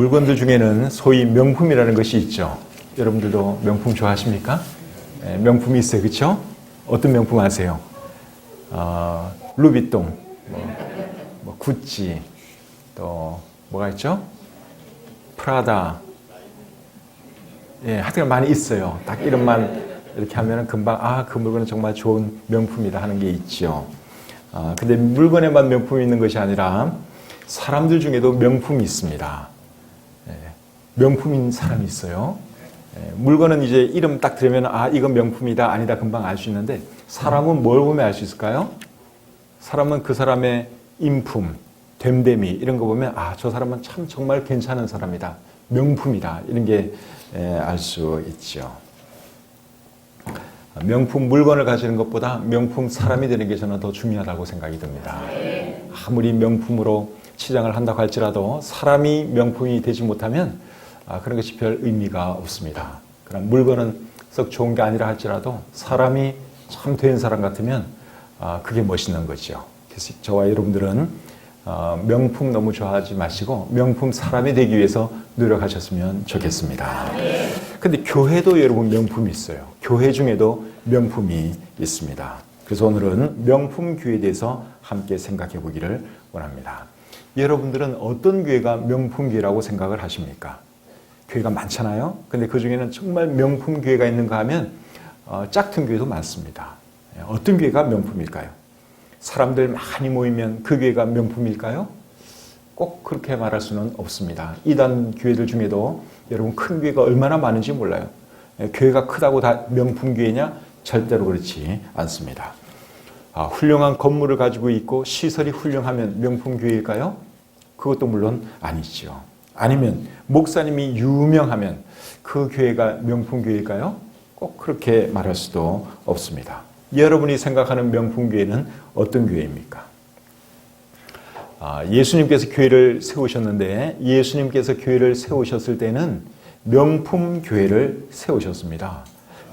물건들 중에는 소위 명품이라는 것이 있죠. 여러분들도 명품 좋아하십니까? 명품이 있어요. 그렇죠? 어떤 명품 아세요? 루비통, 구찌, 또 뭐가 있죠? 프라다. 하여튼 많이 있어요. 딱 이름만 이렇게 하면 금방 그 물건은 정말 좋은 명품이다 하는 게 있죠. 근데 물건에만 명품이 있는 것이 아니라 사람들 중에도 명품이 있습니다. 명품인 사람이 있어요. 물건은 이제 이름 딱 들으면 이건 명품이다 아니다 금방 알 수 있는데 사람은 뭘 보면 알 수 있을까요? 사람은 그 사람의 인품, 됨됨이 이런 거 보면 저 사람은 참 정말 괜찮은 사람이다. 명품이다. 이런 게 알 수 있죠. 명품 물건을 가지는 것보다 명품 사람이 되는 게 저는 더 중요하다고 생각이 듭니다. 아무리 명품으로 치장을 한다고 할지라도 사람이 명품이 되지 못하면 그런 것이 별 의미가 없습니다. 그럼 물건은 썩 좋은 게 아니라 할지라도 사람이 참 된 사람 같으면 그게 멋있는 거죠. 그래서 저와 여러분들은 명품 너무 좋아하지 마시고 명품 사람이 되기 위해서 노력하셨으면 좋겠습니다. 근데 교회도 여러분 명품이 있어요. 교회 중에도 명품이 있습니다. 그래서 오늘은 명품 교회에 대해서 함께 생각해 보기를 원합니다. 여러분들은 어떤 교회가 명품 교회라고 생각을 하십니까? 교회가 많잖아요. 근데 그 중에는 정말 명품 교회가 있는가 하면 짝퉁 교회도 많습니다. 어떤 교회가 명품일까요? 사람들 많이 모이면 그 교회가 명품일까요? 꼭 그렇게 말할 수는 없습니다. 이단 교회들 중에도 여러분 큰 교회가 얼마나 많은지 몰라요. 교회가 크다고 다 명품 교회냐? 절대로 그렇지 않습니다. 훌륭한 건물을 가지고 있고 시설이 훌륭하면 명품 교회일까요? 그것도 물론 아니죠. 아니면 목사님이 유명하면 그 교회가 명품 교회일까요? 꼭 그렇게 말할 수도 없습니다. 여러분이 생각하는 명품 교회는 어떤 교회입니까? 예수님께서 교회를 세우셨는데 예수님께서 교회를 세우셨을 때는 명품 교회를 세우셨습니다.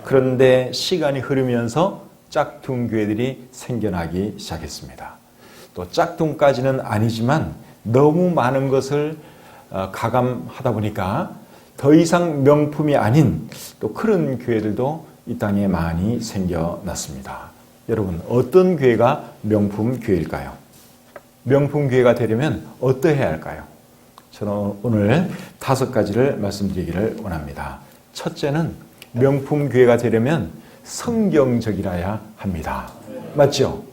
그런데 시간이 흐르면서 짝퉁 교회들이 생겨나기 시작했습니다. 또 짝퉁까지는 아니지만 너무 많은 것을 가감하다 보니까 더 이상 명품이 아닌 또 그런 교회들도 이 땅에 많이 생겨났습니다. 여러분 어떤 교회가 명품 교회일까요? 명품 교회가 되려면 어떠해야 할까요? 저는 오늘 5가지를 말씀드리기를 원합니다. 첫째는 명품 교회가 되려면 성경적이라야 합니다. 맞죠?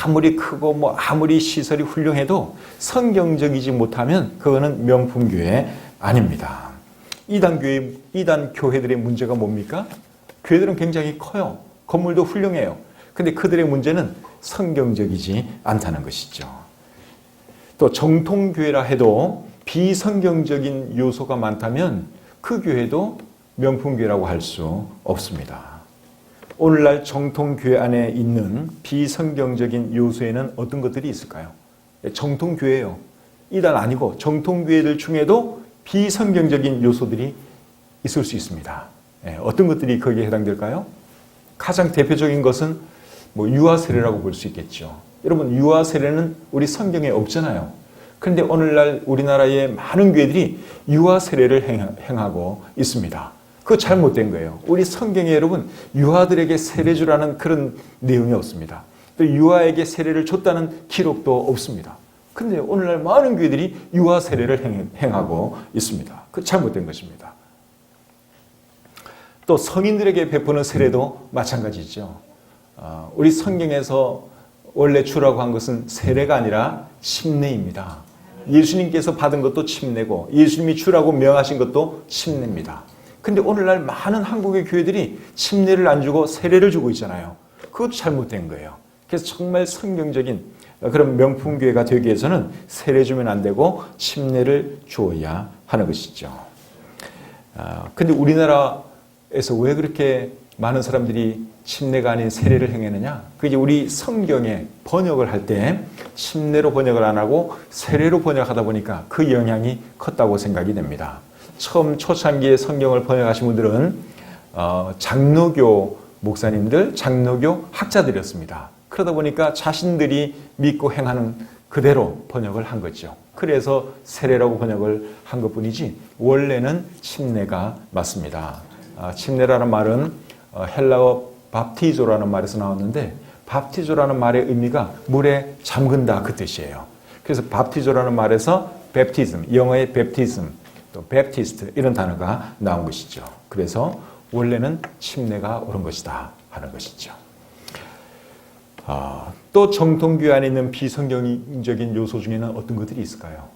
아무리 크고 아무리 시설이 훌륭해도 성경적이지 못하면 그거는 명품 교회 아닙니다. 이단 교회들의 문제가 뭡니까? 교회들은 굉장히 커요. 건물도 훌륭해요. 근데 그들의 문제는 성경적이지 않다는 것이죠. 또 정통교회라 해도 비성경적인 요소가 많다면 그 교회도 명품교회라고 할 수 없습니다. 오늘날 정통교회 안에 있는 비성경적인 요소에는 어떤 것들이 있을까요? 정통교회예요. 이단 아니고 정통교회들 중에도 비성경적인 요소들이 있을 수 있습니다. 어떤 것들이 거기에 해당될까요? 가장 대표적인 것은 유아 세례라고 볼 수 있겠죠. 여러분 유아 세례는 우리 성경에 없잖아요. 그런데 오늘날 우리나라의 많은 교회들이 유아 세례를 행하고 있습니다. 그거 잘못된 거예요. 우리 성경에 여러분 유아들에게 세례 주라는 그런 내용이 없습니다. 또 유아에게 세례를 줬다는 기록도 없습니다. 그런데 오늘날 많은 교회들이 유아 세례를 행하고 있습니다. 그거 잘못된 것입니다. 또 성인들에게 베푸는 세례도 마찬가지죠. 우리 성경에서 원래 주라고 한 것은 세례가 아니라 침례입니다. 예수님께서 받은 것도 침례고 예수님이 주라고 명하신 것도 침례입니다. 근데 오늘날 많은 한국의 교회들이 침례를 안 주고 세례를 주고 있잖아요. 그것도 잘못된 거예요. 그래서 정말 성경적인 그런 명품 교회가 되기 위해서는 세례 주면 안 되고 침례를 주어야 하는 것이죠. 근데 우리나라에서 왜 그렇게 많은 사람들이 침례가 아닌 세례를 행했느냐? 그게 우리 성경에 번역을 할 때 침례로 번역을 안 하고 세례로 번역하다 보니까 그 영향이 컸다고 생각이 됩니다. 처음 초창기에 성경을 번역하신 분들은 장로교 목사님들, 장로교 학자들이었습니다. 그러다 보니까 자신들이 믿고 행하는 그대로 번역을 한 거죠. 그래서 세례라고 번역을 한 것뿐이지 원래는 침례가 맞습니다. 침례라는 말은 헬라어 밥티조라는 말에서 나왔는데 밥티조라는 말의 의미가 물에 잠근다 그 뜻이에요. 그래서 밥티조라는 말에서 baptism, 영어의 baptism, 또 baptist 이런 단어가 나온 것이죠. 그래서 원래는 침례가 옳은 것이다 하는 것이죠. 또 정통교회 안에 있는 비성경적인 요소 중에는 어떤 것들이 있을까요?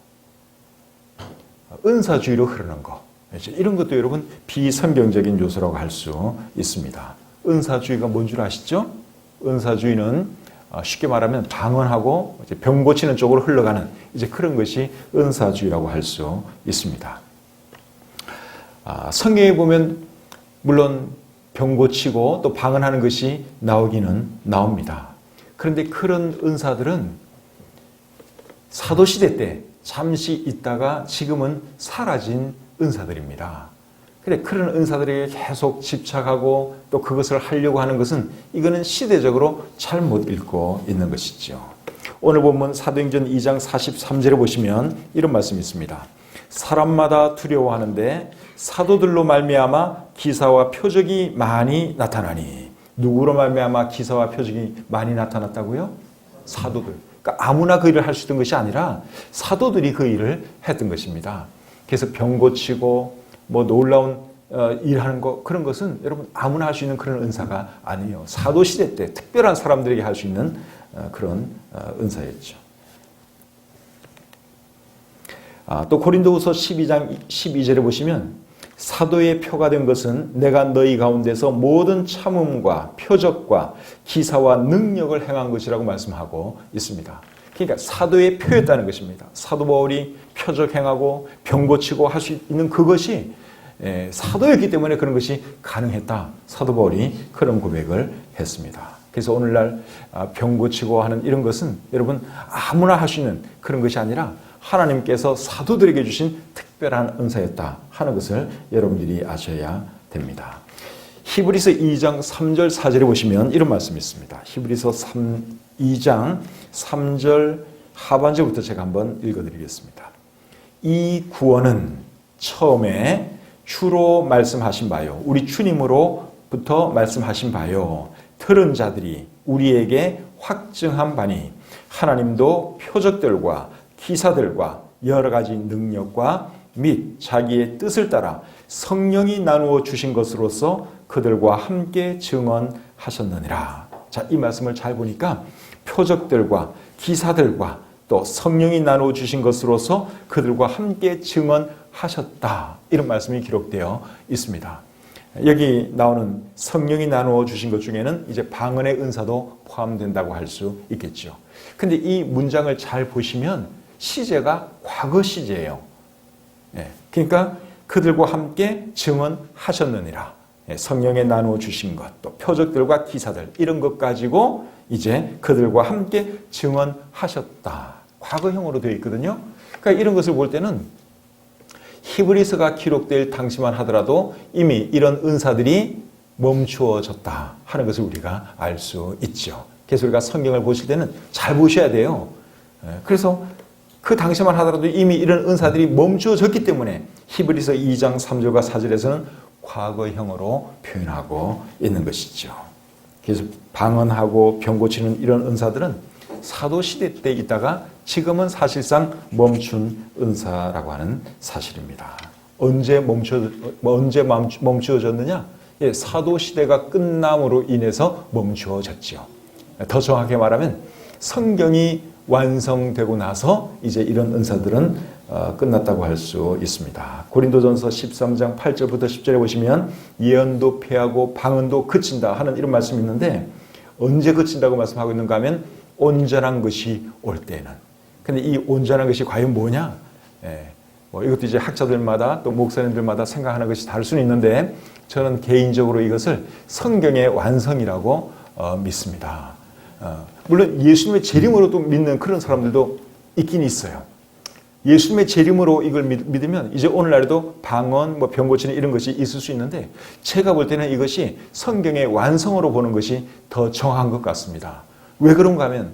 은사주의로 흐르는 것. 이런 것도 여러분 비성경적인 요소라고 할 수 있습니다. 은사주의가 뭔 줄 아시죠? 은사주의는 쉽게 말하면 방언하고 병 고치는 쪽으로 흘러가는 이제 그런 것이 은사주의라고 할 수 있습니다. 성경에 보면 물론 병 고치고 또 방언하는 것이 나오기는 나옵니다. 그런데 그런 은사들은 사도시대 때 잠시 있다가 지금은 사라진 은사들입니다. 그래, 그런 은사들에게 계속 집착하고 또 그것을 하려고 하는 것은 이거는 시대적으로 잘못 읽고 있는 것이죠. 오늘 본문 사도행전 2장 43절에 보시면 이런 말씀이 있습니다. 사람마다 두려워하는데 사도들로 말미암아 기사와 표적이 많이 나타나니. 누구로 말미암아 기사와 표적이 많이 나타났다고요? 사도들. 그러니까 아무나 그 일을 할 수 있던 것이 아니라 사도들이 그 일을 했던 것입니다. 그래서 병 고치고 뭐 놀라운 일하는 것 그런 것은 여러분 아무나 할 수 있는 그런 은사가 아니에요. 사도 시대 때 특별한 사람들에게 할 수 있는 그런 은사였죠. 또 고린도후서 12장 12절에 보시면 사도의 표가 된 것은 내가 너희 가운데서 모든 참음과 표적과 기사와 능력을 행한 것이라고 말씀하고 있습니다. 그러니까 사도의 표였다는 것입니다. 사도 바울이 표적 행하고 병 고치고 할 수 있는 그것이 사도였기 때문에 그런 것이 가능했다. 사도 바울이 그런 고백을 했습니다. 그래서 오늘날 병 고치고 하는 이런 것은 여러분 아무나 할 수 있는 그런 것이 아니라 하나님께서 사도들에게 주신 특별한 은사였다 하는 것을 여러분들이 아셔야 됩니다. 히브리서 2장 3절 4절에 보시면 이런 말씀이 있습니다. 히브리서 2장 3절 하반절부터 제가 한번 읽어드리겠습니다. 이 구원은 처음에 주로 말씀하신 바요. 우리 주님으로부터 말씀하신 바요. 들은 자들이 우리에게 확증한 바니 하나님도 표적들과 기사들과 여러 가지 능력과 및 자기의 뜻을 따라 성령이 나누어 주신 것으로서 그들과 함께 증언하셨느니라. 자, 이 말씀을 잘 보니까 표적들과 기사들과 또 성령이 나누어 주신 것으로서 그들과 함께 증언하셨다. 이런 말씀이 기록되어 있습니다. 여기 나오는 성령이 나누어 주신 것 중에는 이제 방언의 은사도 포함된다고 할 수 있겠죠. 근데 이 문장을 잘 보시면 시제가 과거 시제예요. 그러니까 그들과 함께 증언하셨느니라. 성령에 나누어 주신 것, 또 표적들과 기사들 이런 것 가지고 이제 그들과 함께 증언하셨다. 과거형으로 되어 있거든요. 그러니까 이런 것을 볼 때는 히브리서가 기록될 당시만 하더라도 이미 이런 은사들이 멈추어졌다 하는 것을 우리가 알 수 있죠. 그래서 우리가 성경을 보실 때는 잘 보셔야 돼요. 그래서 그 당시만 하더라도 이미 이런 은사들이 멈추어졌기 때문에 히브리서 2장 3절과 4절에서는 과거형으로 표현하고 있는 것이죠. 그래서 방언하고 병 고치는 이런 은사들은 사도시대 때 있다가 지금은 사실상 멈춘 은사라고 하는 사실입니다. 언제 멈추어졌느냐? 사도시대가 끝남으로 인해서 멈추어졌죠. 더 정확하게 말하면 성경이 완성되고 나서 이제 이런 은사들은 끝났다고 할 수 있습니다. 고린도전서 13장 8절부터 10절에 보시면 예언도 패하고 방언도 그친다 하는 이런 말씀이 있는데 언제 그친다고 말씀하고 있는가 하면 온전한 것이 올 때는. 근데 이 온전한 것이 과연 뭐냐? 이것도 이제 학자들마다 또 목사님들마다 생각하는 것이 다를 수는 있는데 저는 개인적으로 이것을 성경의 완성이라고 믿습니다. 물론 예수님의 재림으로도 믿는 그런 사람들도 있긴 있어요. 예수님의 재림으로 이걸 믿으면 이제 오늘날에도 방언, 병 고치는 이런 것이 있을 수 있는데 제가 볼 때는 이것이 성경의 완성으로 보는 것이 더 정확한 것 같습니다. 왜 그런가 하면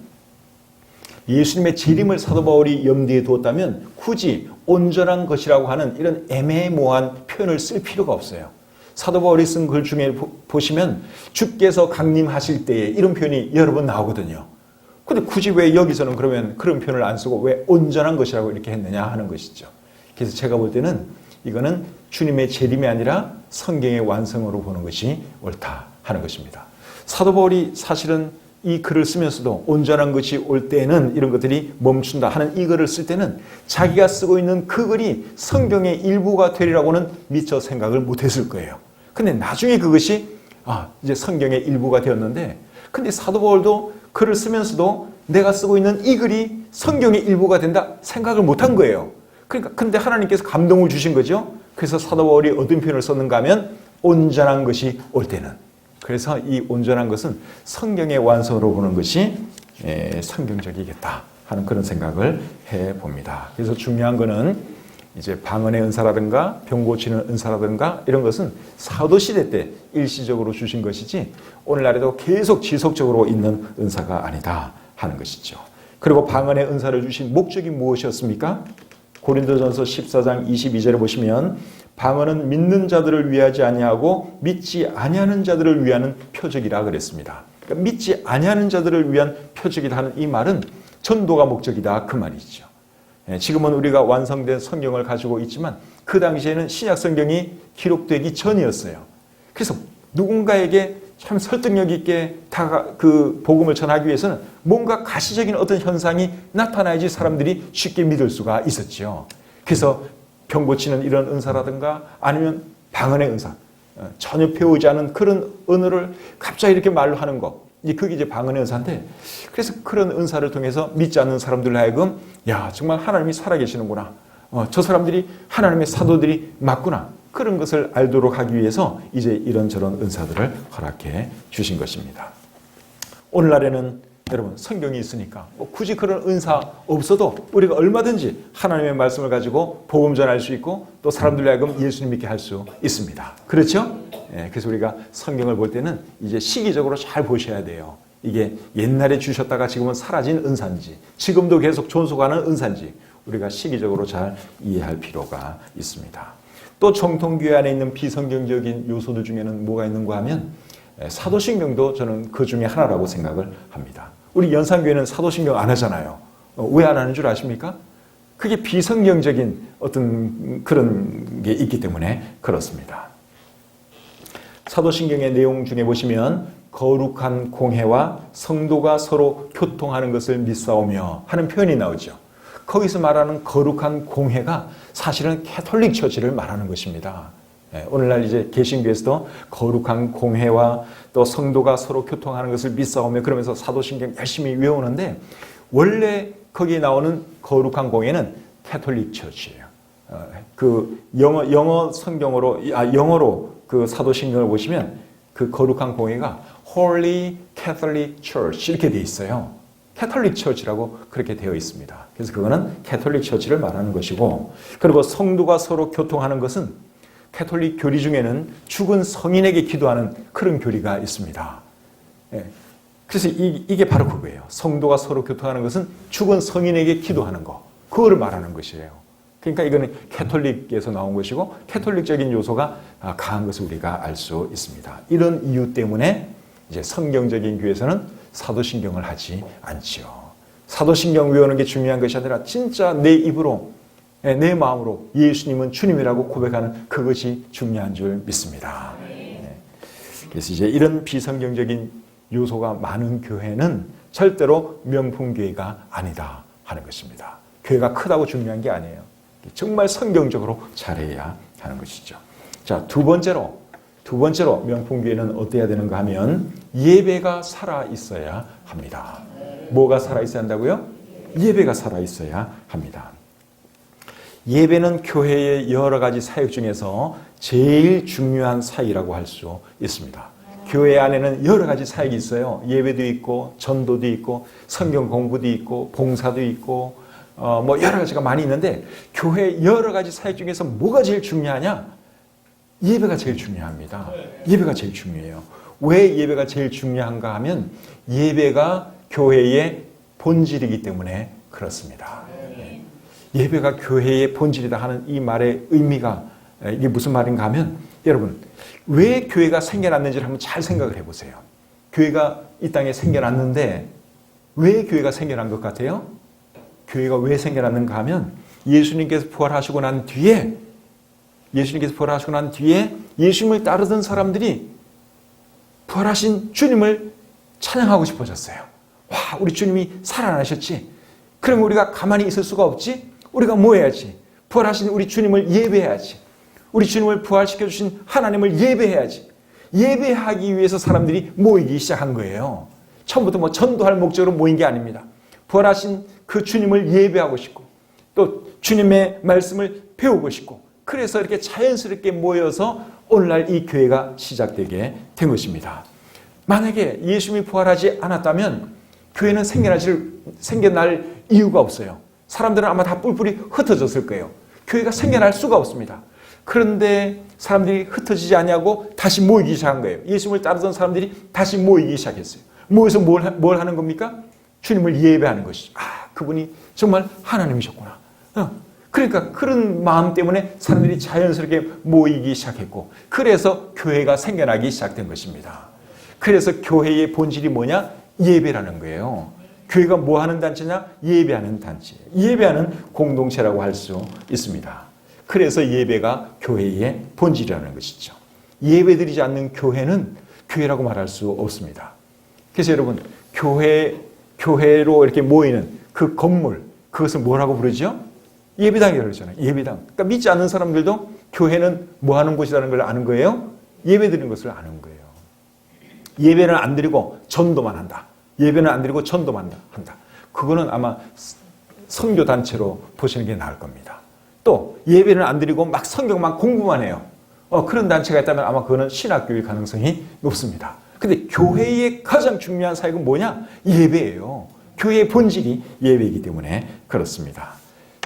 예수님의 재림을 사도 바울이 염두에 두었다면 굳이 온전한 것이라고 하는 이런 애매모호한 표현을 쓸 필요가 없어요. 사도 바울이 쓴 글 중에 보시면 주께서 강림하실 때에 이런 표현이 여러 번 나오거든요. 근데 굳이 왜 여기서는 그러면 그런 표현을 안 쓰고 왜 온전한 것이라고 이렇게 했느냐 하는 것이죠. 그래서 제가 볼 때는 이거는 주님의 재림이 아니라 성경의 완성으로 보는 것이 옳다 하는 것입니다. 사도 바울이 사실은 이 글을 쓰면서도 온전한 것이 올 때는 이런 것들이 멈춘다 하는 이 글을 쓸 때는 자기가 쓰고 있는 그 글이 성경의 일부가 되리라고는 미처 생각을 못했을 거예요. 근데 나중에 그것이 이제 성경의 일부가 되었는데, 근데 사도 바울도 글을 쓰면서도 내가 쓰고 있는 이 글이 성경의 일부가 된다 생각을 못한 거예요. 그러니까 근데 하나님께서 감동을 주신 거죠. 그래서 사도 바울이 어떤 표현을 썼는가 하면 온전한 것이 올 때는. 그래서 이 온전한 것은 성경의 완성으로 보는 것이 성경적이겠다 하는 그런 생각을 해봅니다. 그래서 중요한 거는 이제 방언의 은사라든가 병 고치는 은사라든가 이런 것은 사도시대 때 일시적으로 주신 것이지 오늘날에도 계속 지속적으로 있는 은사가 아니다 하는 것이죠. 그리고 방언의 은사를 주신 목적이 무엇이었습니까? 고린도전서 14장 22절에 보시면 방언은 믿는 자들을 위하지 아니하고 믿지 아니하는 자들을 위하는 표적이라 그랬습니다. 그러니까 믿지 아니하는 자들을 위한 표적이다 하는 이 말은 전도가 목적이다 그 말이죠. 지금은 우리가 완성된 성경을 가지고 있지만 그 당시에는 신약 성경이 기록되기 전이었어요. 그래서 누군가에게 참 설득력 있게 그 복음을 전하기 위해서는 뭔가 가시적인 어떤 현상이 나타나야지 사람들이 쉽게 믿을 수가 있었죠. 그래서 병 고치는 이런 은사라든가 아니면 방언의 은사, 전혀 배우지 않은 그런 언어를 갑자기 이렇게 말로 하는 것, 그게 이제 방언의 은사인데, 그래서 그런 은사를 통해서 믿지 않는 사람들로 하여금 야 정말 하나님이 살아계시는구나, 저 사람들이 하나님의 사도들이 맞구나, 그런 것을 알도록 하기 위해서 이제 이런저런 은사들을 허락해 주신 것입니다. 오늘날에는 여러분 성경이 있으니까 굳이 그런 은사 없어도 우리가 얼마든지 하나님의 말씀을 가지고 복음 전할 수 있고 또 사람들로 하여금 예수님 믿게 할 수 있습니다. 그렇죠? 그래서 우리가 성경을 볼 때는 이제 시기적으로 잘 보셔야 돼요. 이게 옛날에 주셨다가 지금은 사라진 은사인지 지금도 계속 존속하는 은사인지 우리가 시기적으로 잘 이해할 필요가 있습니다. 또 정통교회 안에 있는 비성경적인 요소들 중에는 뭐가 있는가 하면 사도신경도 저는 그 중에 하나라고 생각을 합니다. 우리 연산교회는 사도신경 안 하잖아요. 왜 안 하는 줄 아십니까? 그게 비성경적인 어떤 그런 게 있기 때문에 그렇습니다. 사도신경의 내용 중에 보시면 거룩한 공회와 성도가 서로 교통하는 것을 믿사오며 하는 표현이 나오죠. 거기서 말하는 거룩한 공회가 사실은 캐톨릭 처치를 말하는 것입니다. 오늘날 이제 개신교에서도 거룩한 공회와 또 성도가 서로 교통하는 것을 믿사오며 그러면서 사도신경 열심히 외우는데 원래 거기에 나오는 거룩한 공회는 캐톨릭 처치예요. 그 영어 성경으로 영어로 그 사도신경을 보시면 그 거룩한 공회가 Holy Catholic Church 이렇게 되어 있어요. 캐톨릭 처치라고 그렇게 되어 있습니다. 그래서 그거는 캐톨릭 처치를 말하는 것이고, 그리고 성도가 서로 교통하는 것은 캐톨릭 교리 중에는 죽은 성인에게 기도하는 그런 교리가 있습니다. 그래서 이게 바로 그거예요. 성도가 서로 교통하는 것은 죽은 성인에게 기도하는 거, 그거를 말하는 것이에요. 그러니까 이거는 캐톨릭에서 나온 것이고 캐톨릭적인 요소가 강한 것을 우리가 알 수 있습니다. 이런 이유 때문에 이제 성경적인 교회에서는 사도신경을 하지 않지요. 사도신경 외우는 게 중요한 것이 아니라 진짜 내 입으로 내 마음으로 예수님은 주님이라고 고백하는 그것이 중요한 줄 믿습니다. 그래서 이제 이런 비성경적인 요소가 많은 교회는 절대로 명품교회가 아니다 하는 것입니다. 교회가 크다고 중요한 게 아니에요. 정말 성경적으로 잘해야 하는 것이죠. 자, 두 번째로 명품교회는 어때야 되는가 하면 예배가 살아있어야 합니다. 뭐가 살아있어야 한다고요? 예배가 살아있어야 합니다. 예배는 교회의 여러 가지 사역 중에서 제일 중요한 사역이라고 할 수 있습니다. 교회 안에는 여러 가지 사역이 있어요. 예배도 있고 전도도 있고 성경 공부도 있고 봉사도 있고 뭐 여러 가지가 많이 있는데 교회 여러 가지 사역 중에서 뭐가 제일 중요하냐? 예배가 제일 중요합니다. 예배가 제일 중요해요. 왜 예배가 제일 중요한가 하면 예배가 교회의 본질이기 때문에 그렇습니다. 예배가 교회의 본질이다 하는 이 말의 의미가 이게 무슨 말인가 하면 여러분 왜 교회가 생겨났는지를 한번 잘 생각을 해보세요. 교회가 이 땅에 생겨났는데 왜 교회가 생겨난 것 같아요? 교회가 왜 생겨났는가 하면 예수님께서 부활하시고 난 뒤에 예수님을 따르던 사람들이 부활하신 주님을 찬양하고 싶어졌어요. 와, 우리 주님이 살아나셨지. 그럼 우리가 가만히 있을 수가 없지? 우리가 뭐 해야지? 부활하신 우리 주님을 예배해야지. 우리 주님을 부활시켜 주신 하나님을 예배해야지. 예배하기 위해서 사람들이 모이기 시작한 거예요. 처음부터 뭐 전도할 목적으로 모인 게 아닙니다. 부활하신 그 주님을 예배하고 싶고 또 주님의 말씀을 배우고 싶고 그래서 이렇게 자연스럽게 모여서 오늘날 이 교회가 시작되게 된 것입니다. 만약에 예수님이 부활하지 않았다면 교회는 생겨날 이유가 없어요. 사람들은 아마 다 뿔뿔이 흩어졌을 거예요. 교회가 생겨날 수가 없습니다. 그런데 사람들이 흩어지지 않냐고 다시 모이기 시작한 거예요. 예수님을 따르던 사람들이 다시 모이기 시작했어요. 모여서 뭘 하는 겁니까? 주님을 예배하는 것이죠. 아, 그분이 정말 하나님이셨구나. 그러니까 그런 마음 때문에 사람들이 자연스럽게 모이기 시작했고 그래서 교회가 생겨나기 시작된 것입니다. 그래서 교회의 본질이 뭐냐? 예배라는 거예요. 교회가 뭐 하는 단체냐? 예배하는 단체. 예배하는 공동체라고 할 수 있습니다. 그래서 예배가 교회의 본질이라는 것이죠. 예배드리지 않는 교회는 교회라고 말할 수 없습니다. 그래서 여러분 교회로 이렇게 모이는 그 건물 그것을 뭐라고 부르죠? 예배당이라고 그러잖아요. 예배당. 그러니까 믿지 않는 사람들도 교회는 뭐 하는 곳이라는 걸 아는 거예요? 예배드리는 것을 아는 거예요. 예배는 안 드리고 전도만 한다. 예배는 안 드리고 전도만 한다. 그거는 아마 선교단체로 보시는 게 나을 겁니다. 또 예배는 안 드리고 막 성경만 공부만 해요. 그런 단체가 있다면 아마 그거는 신학교일 가능성이 높습니다. 근데 교회의 가장 중요한 사역은 뭐냐? 예배예요. 교회의 본질이 예배이기 때문에 그렇습니다.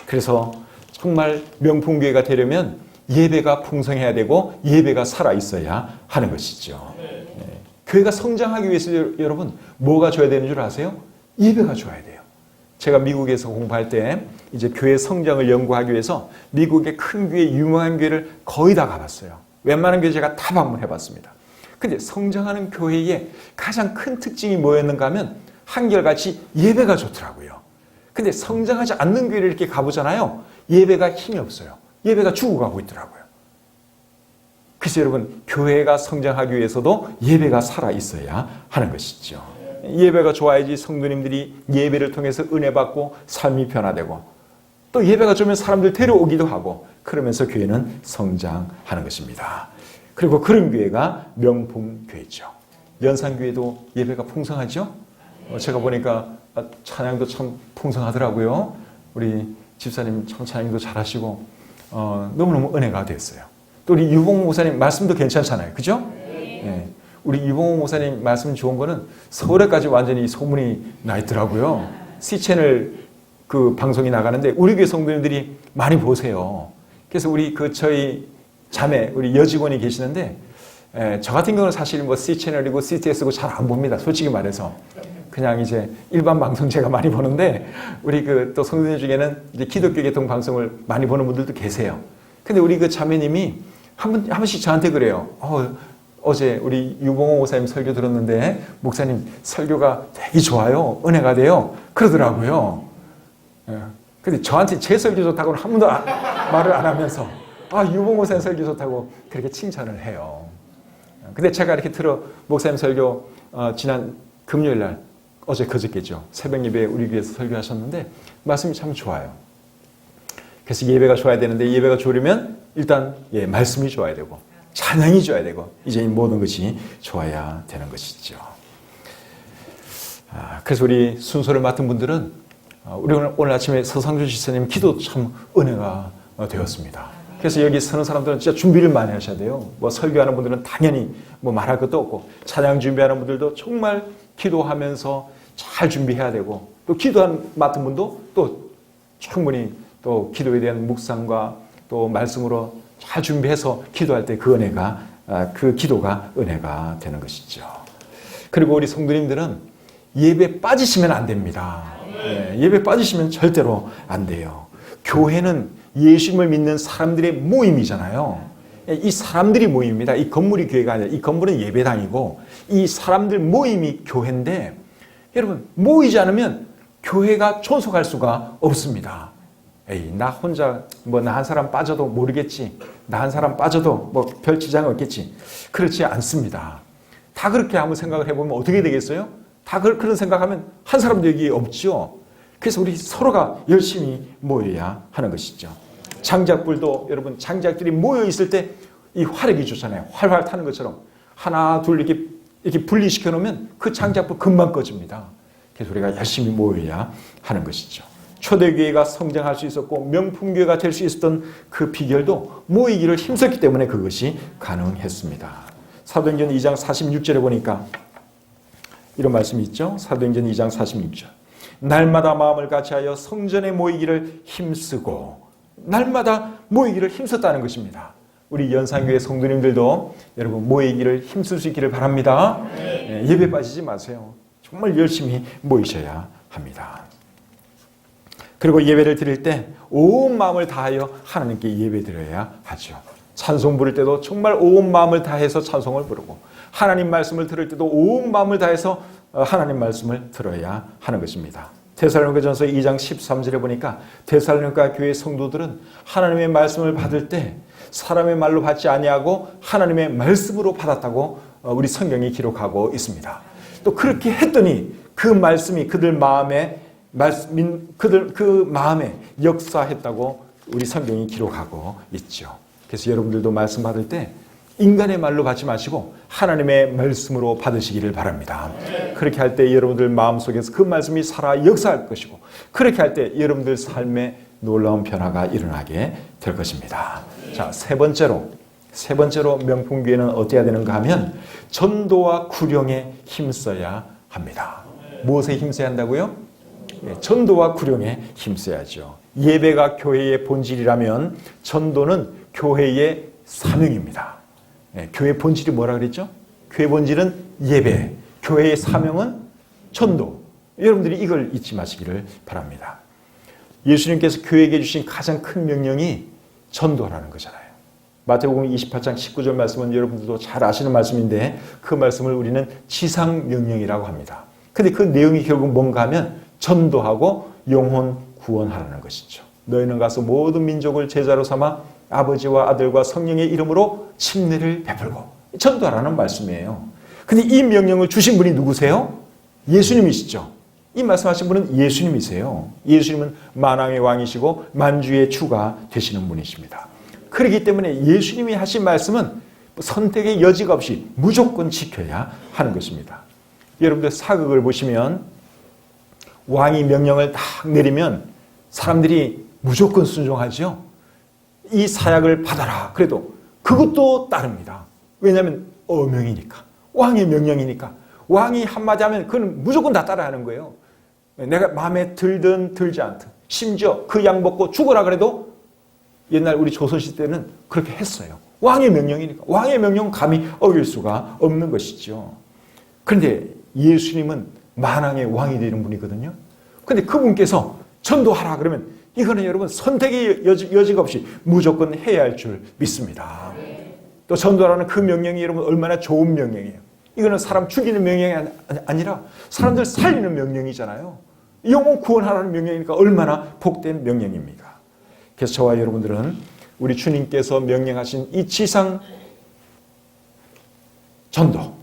그래서 정말 명품교회가 되려면 예배가 풍성해야 되고 예배가 살아있어야 하는 것이죠. 교회가 성장하기 위해서 여러분 뭐가 줘야 되는 줄 아세요? 예배가 줘야 돼요. 제가 미국에서 공부할 때 이제 교회 성장을 연구하기 위해서 미국의 큰 교회, 유명한 교회를 거의 다 가봤어요. 웬만한 교회 제가 다 방문해봤습니다. 근데 성장하는 교회의 가장 큰 특징이 뭐였는가 하면 한결같이 예배가 좋더라고요. 근데 성장하지 않는 교회를 이렇게 가보잖아요. 예배가 힘이 없어요. 예배가 죽어가고 있더라고요. 그래서 여러분 교회가 성장하기 위해서도 예배가 살아있어야 하는 것이죠. 예배가 좋아야지 성도님들이 예배를 통해서 은혜 받고 삶이 변화되고 또 예배가 좋으면 사람들 데려오기도 하고 그러면서 교회는 성장하는 것입니다. 그리고 그런 교회가 명품교회죠. 연산교회도 예배가 풍성하죠. 제가 보니까 찬양도 참 풍성하더라고요. 우리 집사님 참 찬양도 잘하시고 너무너무 은혜가 됐어요. 또 우리 유봉 목사님 말씀도 괜찮잖아요. 그죠? 네. 우리 유봉 목사님 말씀 좋은 거는 서울에까지 완전히 소문이 나 있더라고요. C채널 그 방송이 나가는데 우리 교회 성도님들이 많이 보세요. 그래서 우리 저희 자매, 우리 여직원이 계시는데 저 같은 경우는 사실 뭐 C채널이고 CTS고 잘 안 봅니다. 솔직히 말해서. 그냥 이제 일반 방송 제가 많이 보는데 우리 또 성도님 중에는 이제 기독교 계통 방송을 많이 보는 분들도 계세요. 근데 우리 그 자매님이 한 번씩 저한테 그래요. 어제 우리 유봉호 목사님 설교 들었는데 목사님 설교가 되게 좋아요. 은혜가 돼요. 그러더라고요. 근데 저한테 제 설교 좋다고는 한 번도 말을 안 하면서 유봉호 목사님 설교 좋다고 그렇게 칭찬을 해요. 근데 제가 이렇게 목사님 설교 지난 금요일 날 어제 그저께죠. 새벽 예배에 우리 교회에서 설교하셨는데 말씀이 참 좋아요. 그래서 예배가 좋아야 되는데 예배가 좋으려면 일단 말씀이 좋아야 되고 찬양이 좋아야 되고 이제 모든 것이 좋아야 되는 것이죠. 그래서 우리 순서를 맡은 분들은 우리 오늘 아침에 서상준 집사님 기도 참 은혜가 되었습니다. 그래서 여기 서는 사람들은 진짜 준비를 많이 하셔야 돼요. 뭐 설교하는 분들은 당연히 뭐 말할 것도 없고 찬양 준비하는 분들도 정말 기도하면서 잘 준비해야 되고 또 맡은 분도 또 충분히 또 기도에 대한 묵상과 또 말씀으로 잘 준비해서 기도할 때 그 기도가 은혜가 되는 것이죠. 그리고 우리 성도님들은 예배 빠지시면 안 됩니다. 예배 빠지시면 절대로 안 돼요. 교회는 예수님을 믿는 사람들의 모임이잖아요. 이 사람들이 모임입니다. 이 건물이 교회가 아니라 이 건물은 예배당이고 이 사람들 모임이 교회인데 여러분 모이지 않으면 교회가 존속할 수가 없습니다. 에이, 나 혼자 나 한 사람 빠져도 모르겠지. 나 한 사람 빠져도 별 지장 없겠지. 그렇지 않습니다. 다 그렇게 한번 생각을 해보면 어떻게 되겠어요? 다 그런 생각하면 한 사람도 여기 없죠. 그래서 우리 서로가 열심히 모여야 하는 것이죠. 장작불도 여러분 장작들이 모여 있을 때 이 화력이 좋잖아요. 활활 타는 것처럼 하나 둘 이렇게 분리시켜 놓으면 그 장작불 금방 꺼집니다. 그래서 우리가 열심히 모여야 하는 것이죠. 초대교회가 성장할 수 있었고 명품교회가 될 수 있었던 그 비결도 모이기를 힘썼기 때문에 그것이 가능했습니다. 사도행전 2장 46절에 보니까 이런 말씀이 있죠. 사도행전 2장 46절. 날마다 마음을 같이하여 성전에 모이기를 힘쓰고 날마다 모이기를 힘썼다는 것입니다. 우리 연산교회 성도님들도 여러분 모이기를 힘쓸 수 있기를 바랍니다. 예배 빠지지 마세요. 정말 열심히 모이셔야 합니다. 그리고 예배를 드릴 때 온 마음을 다하여 하나님께 예배 드려야 하죠. 찬송 부를 때도 정말 온 마음을 다해서 찬송을 부르고 하나님 말씀을 들을 때도 온 마음을 다해서 하나님 말씀을 들어야 하는 것입니다. 데살로니가전서 2장 13절에 보니까 데살로니가 교회 성도들은 하나님의 말씀을 받을 때 사람의 말로 받지 아니하고 하나님의 말씀으로 받았다고 우리 성경이 기록하고 있습니다. 또 그렇게 했더니 그 말씀이 그들 마음에 역사했다고 우리 성경이 기록하고 있죠. 그래서 여러분들도 말씀 받을 때 인간의 말로 받지 마시고 하나님의 말씀으로 받으시기를 바랍니다. 그렇게 할 때 여러분들 마음속에서 그 말씀이 살아 역사할 것이고 그렇게 할 때 여러분들 삶에 놀라운 변화가 일어나게 될 것입니다. 자, 세 번째로 명품교회는 어떻게 해야 되는가 하면 전도와 구령에 힘써야 합니다. 무엇에 힘써야 한다고요? 전도와 구령에 힘써야죠. 예배가 교회의 본질이라면 전도는 교회의 사명입니다. 교회 본질이 뭐라 그랬죠? 교회 본질은 예배, 교회의 사명은 전도. 여러분들이 이걸 잊지 마시기를 바랍니다. 예수님께서 교회에게 주신 가장 큰 명령이 전도라는 거잖아요. 마태복음 28장 19절 말씀은 여러분들도 잘 아시는 말씀인데 그 말씀을 우리는 지상명령이라고 합니다. 근데 그 내용이 결국 뭔가 하면 전도하고 영혼 구원하라는 것이죠. 너희는 가서 모든 민족을 제자로 삼아 아버지와 아들과 성령의 이름으로 침례를 베풀고 전도하라는 말씀이에요. 근데 이 명령을 주신 분이 누구세요? 예수님이시죠. 이 말씀하신 분은 예수님이세요. 예수님은 만왕의 왕이시고 만주의 주가 되시는 분이십니다. 그렇기 때문에 예수님이 하신 말씀은 선택의 여지가 없이 무조건 지켜야 하는 것입니다. 여러분들 사극을 보시면 왕이 명령을 딱 내리면 사람들이 무조건 순종하죠. 이 사약을 받아라. 그래도 그것도 따릅니다. 왜냐하면 어명이니까. 왕의 명령이니까. 왕이 한마디 하면 그건 무조건 다 따라하는 거예요. 내가 마음에 들든 들지 않든. 심지어 그 약 먹고 죽어라 그래도 옛날 우리 조선시대 때는 그렇게 했어요. 왕의 명령이니까. 왕의 명령은 감히 어길 수가 없는 것이죠. 그런데 예수님은 만왕의 왕이 되는 분이거든요. 그런데 그분께서 전도하라 그러면 이거는 여러분 선택의 여지가 없이 무조건 해야 할 줄 믿습니다. 또 전도라는 그 명령이 여러분 얼마나 좋은 명령이에요. 이거는 사람 죽이는 명령이 아니라 사람들 살리는 명령이잖아요. 영혼 구원하라는 명령이니까 얼마나 복된 명령입니까? 그래서 저와 여러분들은 우리 주님께서 명령하신 이 지상 전도,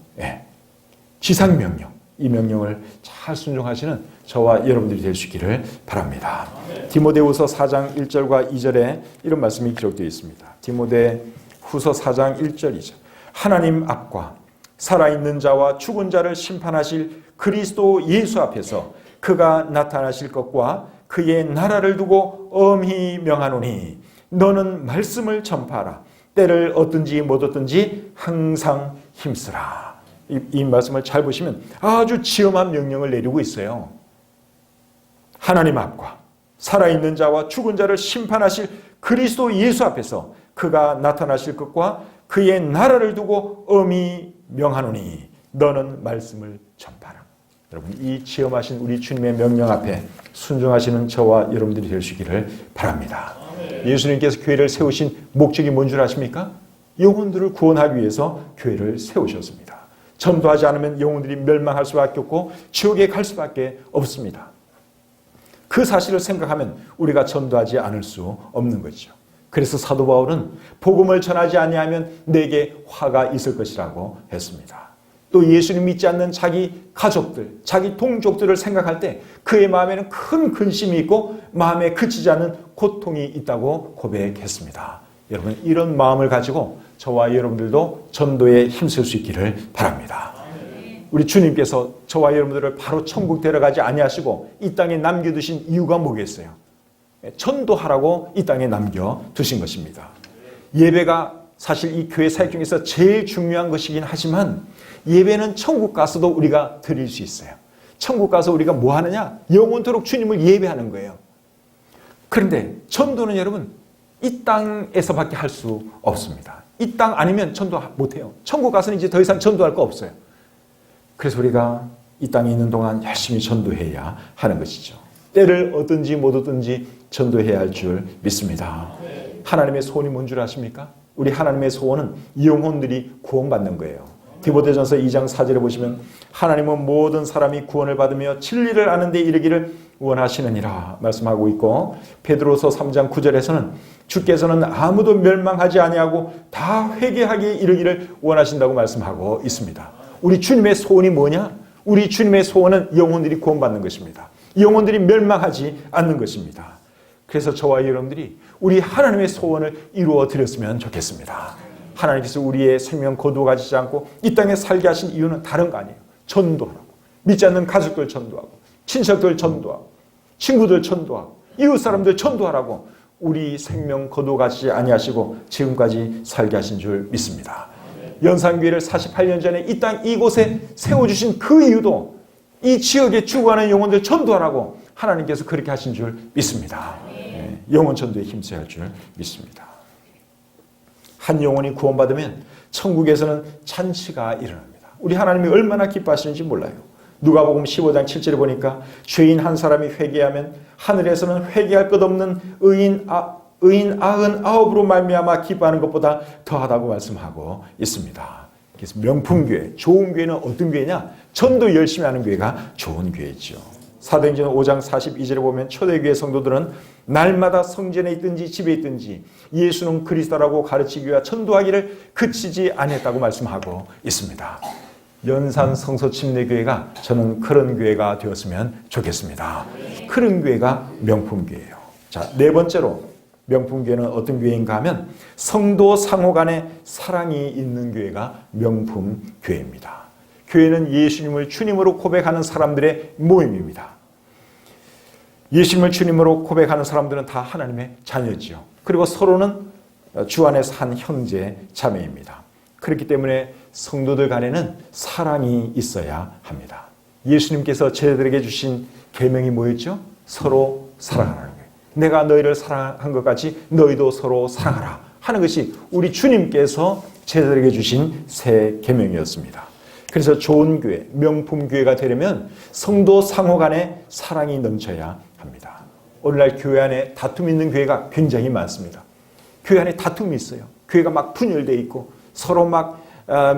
지상 명령, 이 명령을 잘 순종하시는 저와 여러분들이 될 수 있기를 바랍니다. 디모데후서 4장 1절과 2절에 이런 말씀이 기록되어 있습니다. 디모데후서 4장 1절 2절. 하나님 앞과 살아있는 자와 죽은 자를 심판하실 그리스도 예수 앞에서 그가 나타나실 것과 그의 나라를 두고 엄히 명하노니 너는 말씀을 전파하라. 때를 얻든지 못 얻든지 항상 힘쓰라. 이 말씀을 잘 보시면 아주 지엄한 명령을 내리고 있어요. 하나님 앞과 살아있는 자와 죽은 자를 심판하실 그리스도 예수 앞에서 그가 나타나실 것과 그의 나라를 두고 엄히 명하노니 너는 말씀을 전파하라. 여러분, 이 지엄하신 우리 주님의 명령 앞에 순종하시는 저와 여러분들이 될 수 있기를 바랍니다. 예수님께서 교회를 세우신 목적이 뭔 줄 아십니까? 영혼들을 구원하기 위해서 교회를 세우셨습니다. 전도하지 않으면 영혼들이 멸망할 수밖에 없고 지옥에 갈 수밖에 없습니다. 그 사실을 생각하면 우리가 전도하지 않을 수 없는 거죠. 그래서 사도 바울은 복음을 전하지 아니하면 내게 화가 있을 것이라고 했습니다. 또 예수님 믿지 않는 자기 가족들, 자기 동족들을 생각할 때 그의 마음에는 큰 근심이 있고 마음에 그치지 않는 고통이 있다고 고백했습니다. 여러분, 이런 마음을 가지고 저와 여러분들도 전도에 힘쓸 수 있기를 바랍니다. 우리 주님께서 저와 여러분들을 바로 천국 데려가지 아니하시고 이 땅에 남겨두신 이유가 뭐겠어요? 전도하라고 이 땅에 남겨두신 것입니다. 예배가 사실 이 교회 사역 중에서 제일 중요한 것이긴 하지만 예배는 천국 가서도 우리가 드릴 수 있어요. 천국 가서 우리가 뭐 하느냐? 영원토록 주님을 예배하는 거예요. 그런데 전도는 여러분 이 땅에서밖에 할 수 없습니다. 이 땅 아니면 전도 못해요. 천국 가서는 이제 더 이상 전도할 거 없어요. 그래서 우리가 이 땅에 있는 동안 열심히 전도해야 하는 것이죠. 때를 얻든지 못 얻든지 전도해야 할 줄 믿습니다. 하나님의 소원이 뭔 줄 아십니까? 우리 하나님의 소원은 영혼들이 구원받는 거예요. 디모데전서 2장 4절에 보시면 하나님은 모든 사람이 구원을 받으며 진리를 아는 데 이르기를 원하시느니라 말씀하고 있고, 베드로서 3장 9절에서는 주께서는 아무도 멸망하지 아니하고 다 회개하기에 이르기를 원하신다고 말씀하고 있습니다. 우리 주님의 소원이 뭐냐? 우리 주님의 소원은 영혼들이 구원받는 것입니다. 영혼들이 멸망하지 않는 것입니다. 그래서 저와 여러분들이 우리 하나님의 소원을 이루어 드렸으면 좋겠습니다. 하나님께서 우리의 생명 거두어가지지 않고 이 땅에 살게 하신 이유는 다른 거 아니에요. 전도하라고. 믿지 않는 가족들 전도하고, 친척들 전도하고, 친구들 전도하고, 이웃 사람들 전도하라고 우리 생명 거두어가지지 아니하시고 지금까지 살게 하신 줄 믿습니다. 연산교회를 48년 전에 이 땅 이곳에 세워주신 그 이유도 이 지역에 죽어가는 영혼들 전도하라고 하나님께서 그렇게 하신 줄 믿습니다. 영혼 전도에 힘써야 할 줄 믿습니다. 한 영혼이 구원받으면 천국에서는 잔치가 일어납니다. 우리 하나님이 얼마나 기뻐하시는지 몰라요. 누가복음 15장 7절에 보니까 죄인 한 사람이 회개하면 하늘에서는 회개할 것 없는 의인 99으로 말미암아 기뻐하는 것보다 더하다고 말씀하고 있습니다. 그래서 명품교회, 좋은 교회는 어떤 교회냐? 전도 열심히 하는 교회가 좋은 교회죠. 사도행전 5장 42절에 보면 초대교회 성도들은 날마다 성전에 있든지 집에 있든지 예수는 그리스도라고 가르치기와 전도하기를 그치지 아니했다고 말씀하고 있습니다. 연산 성서침례교회가 저는 그런 교회가 되었으면 좋겠습니다. 그런 교회가 명품교회예요. 자, 네 번째로 명품교회는 어떤 교회인가 하면 성도 상호 간에 사랑이 있는 교회가 명품교회입니다. 교회는 예수님을 주님으로 고백하는 사람들의 모임입니다. 예수님을 주님으로 고백하는 사람들은 다 하나님의 자녀지요. 그리고 서로는 주 안에서 한 형제 자매입니다. 그렇기 때문에 성도들 간에는 사랑이 있어야 합니다. 예수님께서 제자들에게 주신 계명이 뭐였죠? 서로 사랑하라는 거예요. 내가 너희를 사랑한 것 같이 너희도 서로 사랑하라 하는 것이 우리 주님께서 제자들에게 주신 새 계명이었습니다. 그래서 좋은 교회, 명품 교회가 되려면 성도 상호 간에 사랑이 넘쳐야 합니다. 오늘날 교회 안에 다툼 있는 교회가 굉장히 많습니다. 교회 안에 다툼이 있어요. 교회가 막 분열되어 있고 서로 막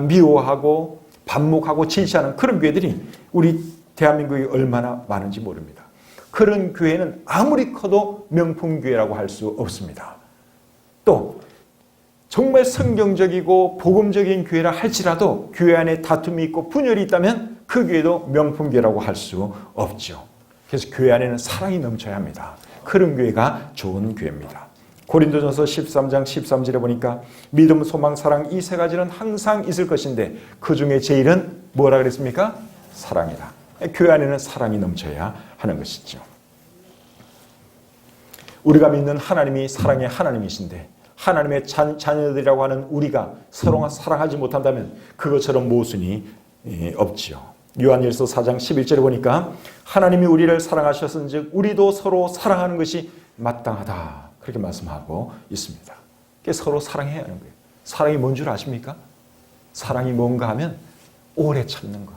미워하고 반목하고 질시하는 그런 교회들이 우리 대한민국에 얼마나 많은지 모릅니다. 그런 교회는 아무리 커도 명품 교회라고 할 수 없습니다. 또 정말 성경적이고 복음적인 교회라 할지라도 교회 안에 다툼이 있고 분열이 있다면 그 교회도 명품교회라고 할 수 없죠. 그래서 교회 안에는 사랑이 넘쳐야 합니다. 그런 교회가 좋은 교회입니다. 고린도전서 13장 13절에 보니까 믿음, 소망, 사랑 이 세 가지는 항상 있을 것인데 그 중에 제일은 뭐라 그랬습니까? 사랑이다. 교회 안에는 사랑이 넘쳐야 하는 것이죠. 우리가 믿는 하나님이 사랑의 하나님이신데 하나님의 자녀들이라고 하는 우리가 서로 사랑하지 못한다면 그것처럼 모순이 없지요. 요한일서 4장 11절에 보니까 하나님이 우리를 사랑하셨은즉 우리도 서로 사랑하는 것이 마땅하다 그렇게 말씀하고 있습니다. 그래서 서로 사랑해야 하는 거예요. 사랑이 뭔 줄 아십니까? 사랑이 뭔가 하면 오래 참는 거.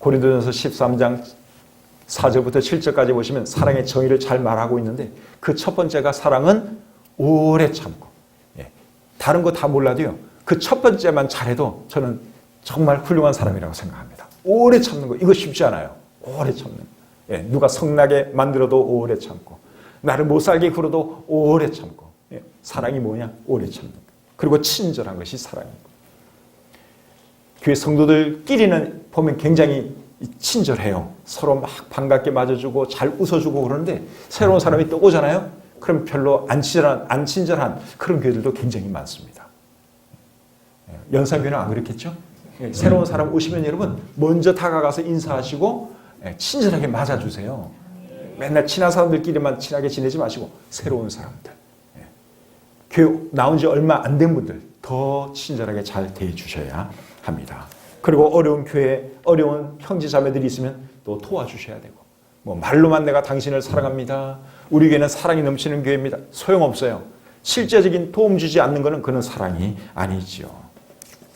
고린도전서 13장 4절부터 7절까지 보시면 사랑의 정의를 잘 말하고 있는데 그 첫 번째가 사랑은 오래 참고. 다른 거 다 몰라도요. 그 첫 번째만 잘해도 저는 정말 훌륭한 사람이라고 생각합니다. 오래 참는 거 이거 쉽지 않아요. 오래 참는 거. 누가 성나게 만들어도 오래 참고 나를 못 살게 굴어도 오래 참고. 사랑이 뭐냐? 오래 참는 거. 그리고 친절한 것이 사랑이고. 교회 성도들끼리는 보면 굉장히 친절해요. 서로 막 반갑게 맞아주고 잘 웃어주고 그러는데 새로운 사람이 또 오잖아요. 그럼 별로 안 친절한 그런 교회들도 굉장히 많습니다. 연산교회는 안 그렇겠죠? 새로운 사람 오시면 여러분 먼저 다가가서 인사하시고 친절하게 맞아주세요. 맨날 친한 사람들끼리만 친하게 지내지 마시고 새로운 사람들, 교회 나온 지 얼마 안 된 분들 더 친절하게 잘 대해주셔야 합니다. 그리고 어려운 교회에 어려운 형제 자매들이 있으면 또 도와주셔야 되고, 뭐 말로만 내가 당신을 사랑합니다, 우리 교회는 사랑이 넘치는 교회입니다, 소용없어요. 실제적인 도움 주지 않는 것은 그는 사랑이 아니지요.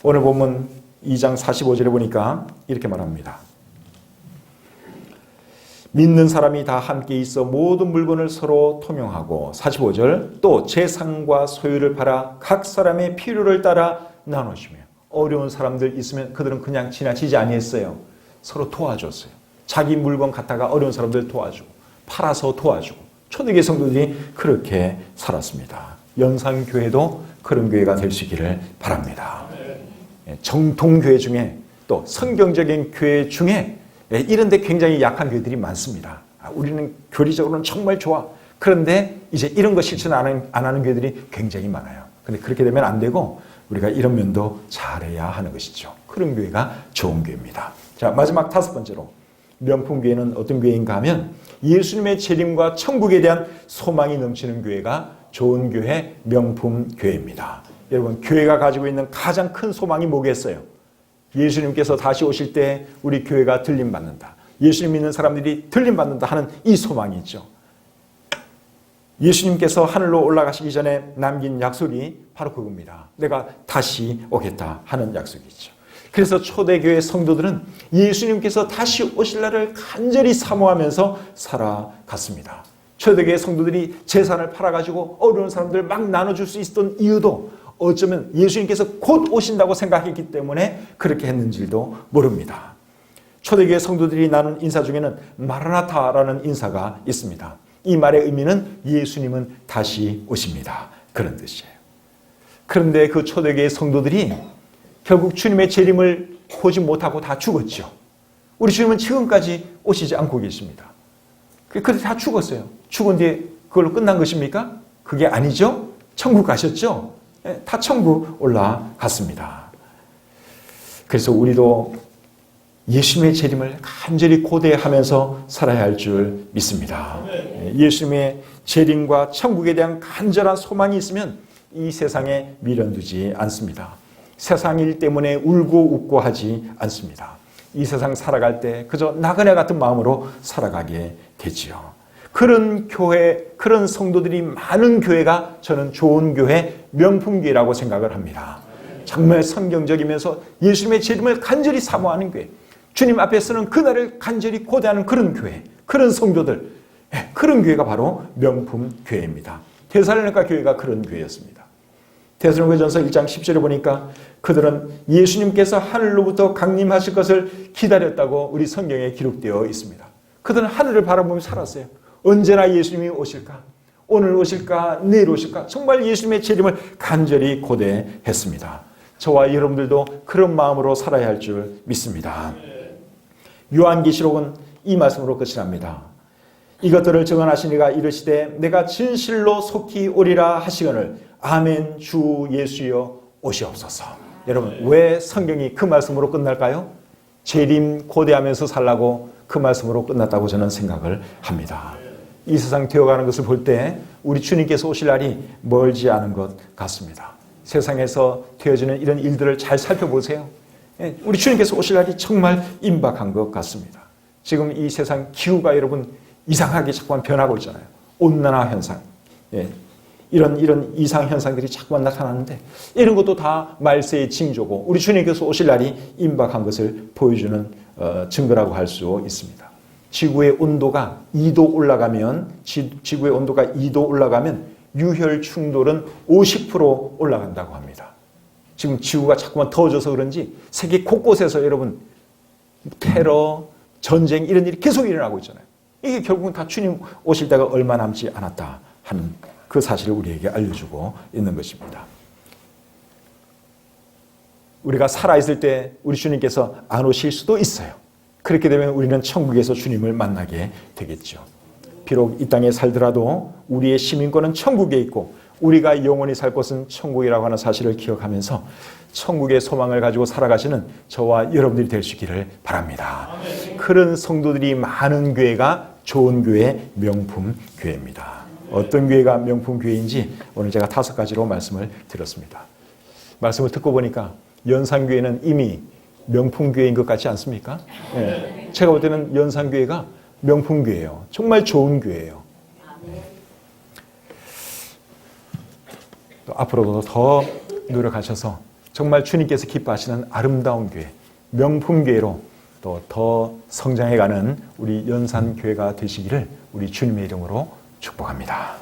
오늘 본문 2장 45절에 보니까 이렇게 말합니다. 믿는 사람이 다 함께 있어 모든 물건을 서로 통용하고, 45절, 또 재산과 소유를 팔아 각 사람의 필요를 따라 나누시며. 어려운 사람들 있으면 그들은 그냥 지나치지 아니했어요. 서로 도와줬어요. 자기 물건 갖다가 어려운 사람들 도와주고 팔아서 도와주고. 초대교회 성도들이 그렇게 살았습니다. 연산교회도 그런 교회가 될 수 있기를 바랍니다. 정통교회 중에 또 성경적인 교회 중에 이런 데 굉장히 약한 교회들이 많습니다. 우리는 교리적으로는 정말 좋아. 그런데 이제 이런 거 실천 안 하는 교회들이 굉장히 많아요. 근데 그렇게 되면 안 되고 우리가 이런 면도 잘해야 하는 것이죠. 그런 교회가 좋은 교회입니다. 자, 마지막 다섯 번째로 명품 교회는 어떤 교회인가 하면 예수님의 재림과 천국에 대한 소망이 넘치는 교회가 좋은 교회, 명품 교회입니다. 여러분, 교회가 가지고 있는 가장 큰 소망이 뭐겠어요? 예수님께서 다시 오실 때 우리 교회가 들림받는다, 예수님 믿는 사람들이 들림받는다 하는 이 소망이 있죠. 예수님께서 하늘로 올라가시기 전에 남긴 약속이 바로 그겁니다. 내가 다시 오겠다 하는 약속이죠. 그래서 초대교회 성도들은 예수님께서 다시 오실 날을 간절히 사모하면서 살아갔습니다. 초대교회 성도들이 재산을 팔아가지고 어려운 사람들 막 나눠줄 수 있었던 이유도 어쩌면 예수님께서 곧 오신다고 생각했기 때문에 그렇게 했는지도 모릅니다. 초대교회 성도들이 나눈 인사 중에는 마라나타라는 인사가 있습니다. 이 말의 의미는 예수님은 다시 오십니다, 그런 뜻이에요. 그런데 그 초대교회 성도들이 결국 주님의 재림을 보지 못하고 다 죽었죠. 우리 주님은 지금까지 오시지 않고 계십니다. 그들 다 죽었어요. 죽은 뒤에 그걸로 끝난 것입니까? 그게 아니죠. 천국 가셨죠. 다 천국 올라갔습니다. 그래서 우리도 예수님의 재림을 간절히 고대하면서 살아야 할 줄 믿습니다. 예수님의 재림과 천국에 대한 간절한 소망이 있으면 이 세상에 미련두지 않습니다. 세상 일 때문에 울고 웃고 하지 않습니다. 이 세상 살아갈 때 그저 나그네 같은 마음으로 살아가게 되지요. 그런 교회, 그런 성도들이 많은 교회가 저는 좋은 교회, 명품교회라고 생각을 합니다. 정말 성경적이면서 예수님의 재림을 간절히 사모하는 교회, 주님 앞에 서는 그날을 간절히 고대하는 그런 교회, 그런 성도들, 그런 교회가 바로 명품 교회입니다. 데살로니가 교회가 그런 교회였습니다. 데살로니가전서 1장 10절에 보니까 그들은 예수님께서 하늘로부터 강림하실 것을 기다렸다고 우리 성경에 기록되어 있습니다. 그들은 하늘을 바라보며 살았어요. 언제나 예수님이 오실까? 오늘 오실까? 내일 오실까? 정말 예수님의 재림을 간절히 고대했습니다. 저와 여러분들도 그런 마음으로 살아야 할 줄 믿습니다. 요한계시록은 이 말씀으로 끝이 납니다. 이것들을 증언하시니가 이르시되 내가 진실로 속히 오리라 하시거늘 아멘 주 예수여 오시옵소서. 여러분, 왜 성경이 그 말씀으로 끝날까요? 재림 고대하면서 살라고 그 말씀으로 끝났다고 저는 생각을 합니다. 이 세상 되어가는 것을 볼 때 우리 주님께서 오실 날이 멀지 않은 것 같습니다. 세상에서 되어지는 이런 일들을 잘 살펴보세요. 우리 주님께서 오실 날이 정말 임박한 것 같습니다. 지금 이 세상 기후가 여러분 이상하게 자꾸만 변하고 있잖아요. 온난화 현상, 이런 이상 현상들이 자꾸만 나타나는데 이런 것도 다 말세의 징조고 우리 주님께서 오실 날이 임박한 것을 보여주는 증거라고 할 수 있습니다. 지구의 온도가 2도 올라가면 지구의 온도가 2도 올라가면 유혈 충돌은 50% 올라간다고 합니다. 지금 지구가 자꾸만 더워져서 그런지 세계 곳곳에서 여러분 테러, 전쟁 이런 일이 계속 일어나고 있잖아요. 이게 결국은 다 주님 오실 때가 얼마 남지 않았다 하는 그 사실을 우리에게 알려주고 있는 것입니다. 우리가 살아있을 때 우리 주님께서 안 오실 수도 있어요. 그렇게 되면 우리는 천국에서 주님을 만나게 되겠죠. 비록 이 땅에 살더라도 우리의 시민권은 천국에 있고 우리가 영원히 살 곳은 천국이라고 하는 사실을 기억하면서 천국의 소망을 가지고 살아가시는 저와 여러분들이 될 수 있기를 바랍니다. 그런 성도들이 많은 교회가 좋은 교회, 명품 교회입니다. 어떤 교회가 명품 교회인지 오늘 제가 5가지로 말씀을 드렸습니다. 말씀을 듣고 보니까 연산교회는 이미 명품 교회인 것 같지 않습니까? 네. 제가 볼 때는 연산교회가 명품 교회예요. 정말 좋은 교회예요. 또 앞으로도 더 노력하셔서 정말 주님께서 기뻐하시는 아름다운 교회, 명품 교회로 또 더 성장해가는 우리 연산교회가 되시기를 우리 주님의 이름으로 축복합니다.